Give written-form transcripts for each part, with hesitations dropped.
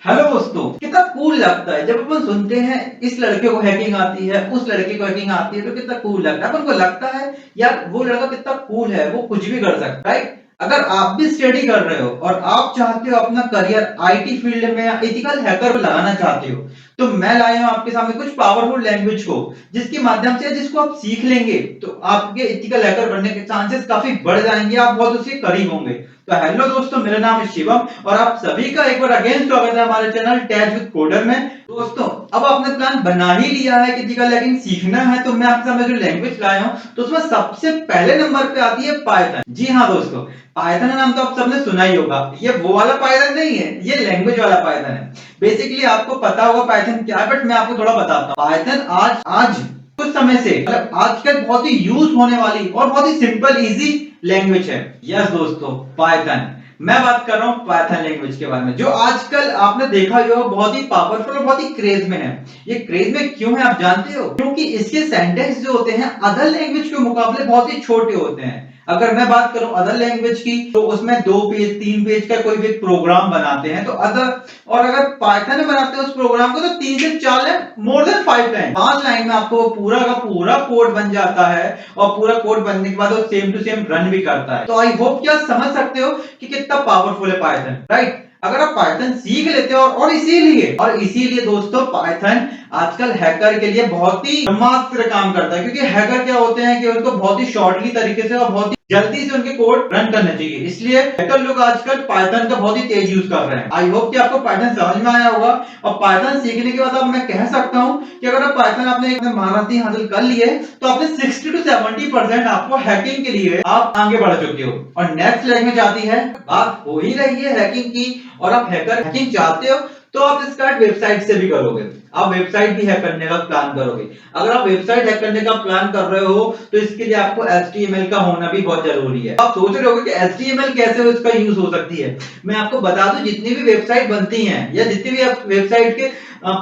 Hello दोस्तों, कितना cool लगता है जब अपन सुनते हैं इस लड़के को हैकिंग आती है, उस लड़के को हैकिंग आती है, तो कितना कूल लगता है। अपन को लगता है यार वो लड़का कितना कूल है, वो कुछ भी कर सकता है, राइट। अगर आप भी स्टडी कर रहे हो और आप चाहते हो अपना करियर आईटी फील्ड में या एथिकल हैकर को लगाना चाहते हो, तो मैं लाया हूं आपके सामने कुछ पावरफुल लैंग्वेज को, जिसके माध्यम से जिसको आप सीख लेंगे तो आपके एथिकल हैकर बनने के चांसेस काफी बढ़ जाएंगे, आप बहुत उसके करीब होंगे। तो हेलो दोस्तों, मेरा नाम है शिवम और आप सभी का एक बार अगेन स्वागत है हमारे चैनल टैच विद कोडर में। दोस्तों, अब आपने प्लान बना ही लिया है कि एथिकल हैकिंग सीखना है, तो मैं आपके सामने जो लैंग्वेज लाया हूं तो उसमें सबसे पहले नंबर पे आती है पाइथन। जी हाँ दोस्तों, पाइथन का नाम तो आप सबने सुना ही होगा। ये वो वाला पाइथन नहीं है, ये लैंग्वेज वाला पाइथन है। बेसिकली आपको पता होगा पाइथन क्या है, बट मैं आपको थोड़ा बताता हूँ। पाइथन आज आज कुछ समय से मतलब आजकल बहुत ही यूज होने वाली और बहुत ही सिंपल इजी लैंग्वेज है। यस दोस्तों, पाइथन। मैं बात कर रहा हूँ पाइथन लैंग्वेज के बारे में, जो आजकल आपने देखा ही होगा बहुत ही पावरफुल और बहुत ही क्रेज में है। ये क्रेज में क्यों है आप जानते हो? क्योंकि इसके सेंटेंस जो होते हैं अदर लैंग्वेज के मुकाबले बहुत ही छोटे होते हैं। अगर मैं बात करूं अदर लैंग्वेज की, तो उसमें 2 पेज 3 पेज का कोई भी प्रोग्राम बनाते हैं तो अदर, और अगर पाइथन में बनाते हैं उस प्रोग्राम को तो 3 से 4 line, more than 5 line, 5 line में आपको पूरा का पूरा कोड बन जाता है। और पूरा कोड बनने के बाद वो सेम टू सेम रन भी करता है। तो आई होप कि आप समझ सकते हो कि कितना पावरफुल है पाइथन, राइट। अगर आप पाइथन सीख लेते हो और इसीलिए दोस्तों पाइथन आजकल हैकर के लिए बहुत ही ब्रह्मास्त्र काम करता है, क्योंकि हैकर क्या होते हैं कि उनको बहुत ही शॉर्टली तरीके से और बहुत ही जल्दी से उनके कोड रन करने चाहिए, इसलिए हैकर लोग आजकल पाइथन का बहुत ही तेज यूज कर रहे हैं। आई होप कि आपको पाइथन समझ में आया होगा। और पाइथन सीखने के बाद अब मैं कह सकता हूं कि अगर आप पाइथन आपने एक महारथी हासिल कर ली है, तो आपने 60 to 70% आपको हैकिंग के लिए आप आगे बढ़ चुके हो। और नेक्स्ट लैंग्वेज आती है, बात हो ही रही है हैकिंग की, और आप हैकर हैकिंग चाहते हो तो आप स्टार्ट वेबसाइट से भी करोगे। आप वेबसाइट भी हैक करने का प्लान करोगे। अगर आप वेबसाइट हैक करने का प्लान कर रहे हो तो इसके लिए आपको HTML का होना भी बहुत जरूरी है। आप सोच रहे होगे कि HTML कैसे उसका यूज हो सकती है। मैं आपको बता दूं, जितनी भी वेबसाइट बनती हैं या जितनी भी वेबसाइट के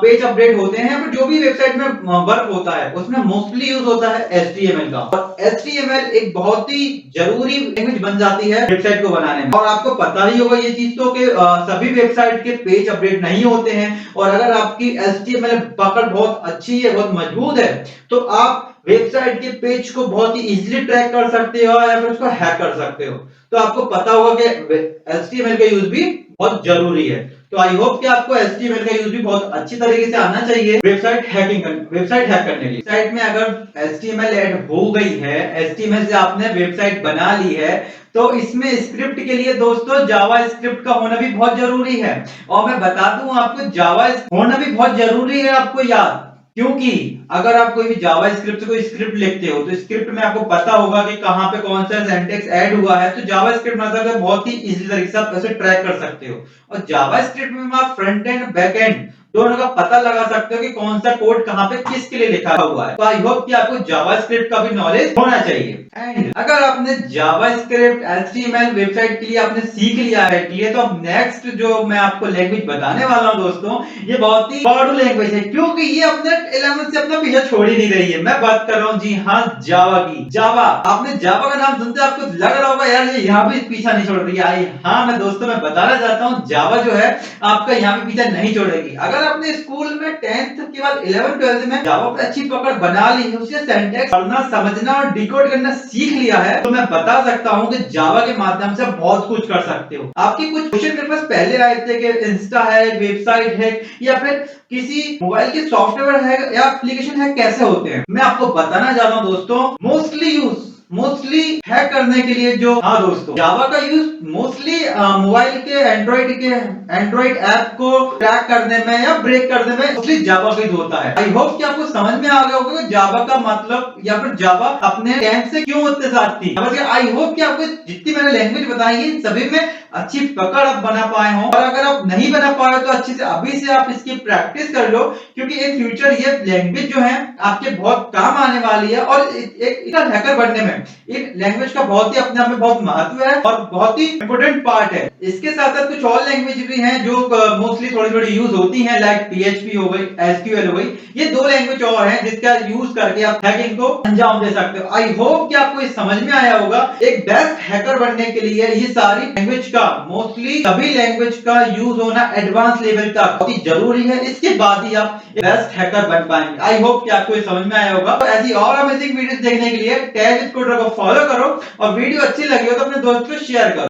पेज अपडेट होते हैं, पर जो भी वेबसाइट में वर्क होता है उसमें मोस्टली यूज होता है HTML का। और HTML एक बहुत ही जरूरी लैंग्वेज बन जाती है वेबसाइट को बनाने में। और आपको पता ही होगा ये चीज तो कि सभी वेबसाइट के पेज अपडेट नहीं होते हैं, और अगर आपकी HTML पकड़ बहुत अच्छी है, बहुत मजबूत है, तो आप वेबसाइट के पेज को बहुत ही इजीली ट्रैक कर सकते हो या फिर उसको हैक कर सकते हो। तो आपको पता होगा कि HTML का यूज भी बहुत जरूरी है। तो आई होप कि आपको HTML का यूज भी बहुत अच्छी तरीके से आना चाहिए वेबसाइट वेबसाइट हैक करने के लिए। वेबसाइट में अगर HTML ऐड हो गई है, HTML से आपने वेबसाइट बना ली है, तो इसमें स्क्रिप्ट के लिए दोस्तों जावा स्क्रिप्ट का होना भी बहुत जरूरी है। और मैं बता दूं आपको, जावा होना भी बहुत जरूरी है आपको याद, क्योंकि अगर आप कोई भी जावा स्क्रिप्ट से कोई स्क्रिप्ट लिखते हो तो स्क्रिप्ट में आपको पता होगा कि कहां पे कौन सा सिंटैक्स ऐड हुआ है, तो जावा स्क्रिप्ट मतलब बहुत ही इजी तरीके से आप ऐसे ट्रैक कर सकते हो। और जावा स्क्रिप्ट में आप फ्रंट एंड बैक एंड दोनों का पता लगा सकते हो कि कौन सा कोड कहां पे किसके लिए लिखा हुआ है। तो आई होप कि आपको जावा स्क्रिप्ट का भी नॉलेज होना चाहिए। एंड अगर आपने जावा स्क्रिप्ट HTML वेबसाइट के लिए आपने सीख लिया है क्लियर, तो अब नेक्स्ट जो मैं आपको लैंग्वेज बताने वाला हूं दोस्तों, ये बहुत ही पावरफुल लैंग्वेज है, क्योंकि ये अपने 11 से अपना पीछा छोड़ ही नहीं रही है। मैं बात कर रहा हूं जी हाँ, जावा की। जावा, आपने जावा का नाम सुनते आपको लग रहा होगा यार ये यहाँ भी पीछा नहीं छोड़ रही है। हाँ मैं दोस्तों मैं बताना चाहता हूँ, जावा जो है आपका यहाँ भी पीछा नहीं छोड़ेगी। अगर आपने स्कूल में 10th के बाद 11th 12th में जावा पे अच्छी पकड़ बना ली है, उसके सिंटैक्स पढ़ना समझना और डिकोड करना सीख लिया है, तो मैं बता सकता हूँ कि जावा के माध्यम से बहुत कुछ कर सकते हो। आपके कुछ क्वेश्चन मेरे पास पहले आए थे कि इंस्टा है, वेबसाइट है, या फिर किसी मोबाइल के सॉफ्टवेयर है या एप्लीकेशन है, कैसे होते हैं। मैं आपको बताना चाहता हूँ दोस्तों, मोस्टली हैक करने के लिए जो, हाँ दोस्तों, जावा का यूज मोस्टली मोबाइल के एंड्रॉइड ऐप को ट्रैक करने में या ब्रेक करने में मोस्टली जावा का यूज होता है। आई होप कि आपको समझ में आ गया होगा कि जावा का मतलब या फिर जावा अपने 10 से क्यों इतने साथ थी। आई होप कि आपको जितनी मैंने लैंग्वेज बताई है सभी में अच्छी पकड़ आप बना पाए हो, और अगर आप नहीं बना पाए तो अच्छे से अभी से आप इसकी प्रैक्टिस कर लो, क्योंकि इन फ्यूचर ये लैंग्वेज जो है आपके बहुत काम आने वाली है। और एक हैकर बनने में एक लैंग्वेज का बहुत ही अपने आप में बहुत महत्व है और बहुत ही इंपॉर्टेंट पार्ट है। इसके साथ साथ कुछ और लैंग्वेज भी हैं जो मोस्टली थोड़ी थोड़ी यूज होती हैं, लाइक PHP हो गई, SQL हो गई। ये 2 लैंग्वेज और हैं जिसका यूज करके आप हैकिंग को अंजाम दे सकते हो। आई होप कि आपको ये समझ में आया होगा। एक बेस्ट हैकर बनने के लिए ये सारी लैंग्वेज का मोस्टली सभी लैंग्वेज का यूज होना एडवांस लेवल का बहुत ही जरूरी है। इसके बाद ही आप बेस्ट हैकर बन पाएंगे। आई होप कि आपको ये समझ में आया होगा। तो ऐसी और अमेजिंग वीडियोस देखने के लिए टेक विद कोडर को फॉलो करो और वीडियो अच्छी लगी हो तो अपने दोस्त को शेयर करो।